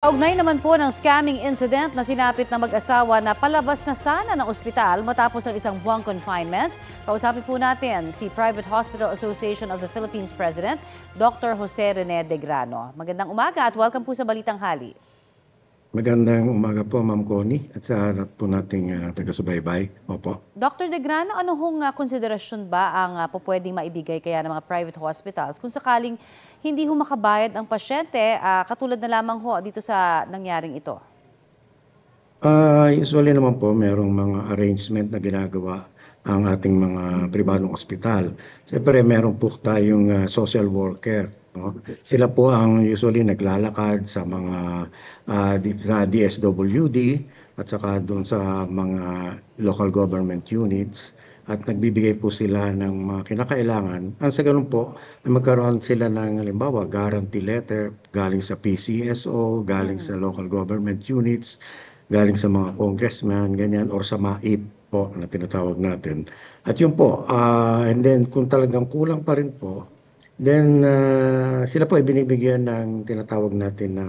Kaugnay naman po ng scamming incident na sinapit ng mag-asawa na palabas na sana ng ospital matapos ang isang buwang confinement, kausapin po natin si Private Hospital Association of the Philippines President, Dr. Jose Rene De Grano. Magandang umaga at welcome po sa Balitang Hali. Magandang umaga po, Ma'am Connie, at sa lahat po nating taga-subaybay. Opo. Dr. De Grano, ano hong konsiderasyon ba ang pwedeng maibigay kaya ng mga private hospitals kung sakaling hindi ho makabayad ang pasyente, katulad na lamang ho dito sa nangyaring ito? Usually naman po, merong mga arrangement na ginagawa ang ating mga pribadong ospital. Siyempre, meron po tayong social worker. No? Sila po ang usually naglalakad sa mga sa DSWD at saka doon sa mga local government units at nagbibigay po sila ng mga kinakailangan. Ang sa ganun po, magkaroon sila ng halimbawa guarantee letter galing sa PCSO, galing sa local government units, galing sa mga congressman, ganyan, or sa MAIP po na tinatawag natin. At yun po, and then kung talagang kulang pa rin po, then sila po ay binibigyan ng tinatawag natin na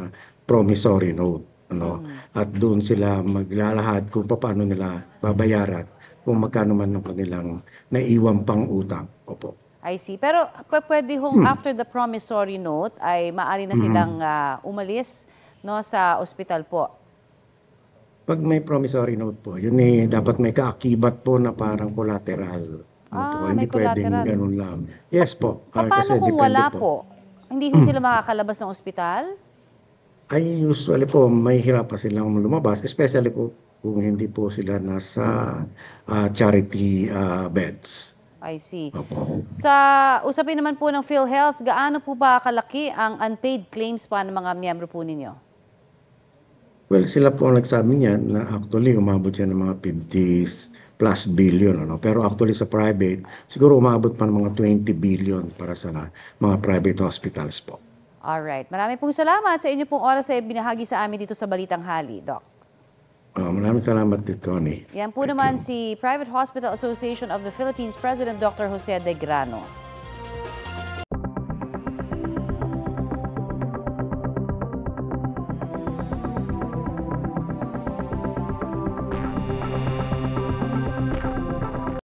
promissory note. Ano? At doon sila maglalahad kung paano nila babayaran kung magkano man ng kanilang naiwang pang utang. Opo. I see. Pero pwede hong after the promissory note ay maaari na silang umalis no, sa ospital po? Pag may promissory note po, yun dapat may kaakibat po na parang collateral. May Hindi pwedeng collateral. ganun lang. Yes po. Paano kung wala po? Hindi ho sila makakalabas ng ospital? Ay usually po may hirapan silang lumabas, especially po kung hindi po sila nasa charity beds. I see. Opo. Sa usapin naman po ng PhilHealth, gaano po ba kalaki ang unpaid claims pa ng mga miyembro po ninyo? Well, sila po ang nagsabi niyan na actually umabot yan ng mga 50+ billion. Ano? Pero actually sa private, siguro umabot pa ng mga 20 billion para sa mga private hospitals po. Alright. Maraming pong salamat sa inyo pong oras ay binahagi sa amin dito sa Balitang Hali, Doc. Maraming salamat, Connie. Yan po naman si Private Hospital Association of the Philippines President Dr. Jose De Grano.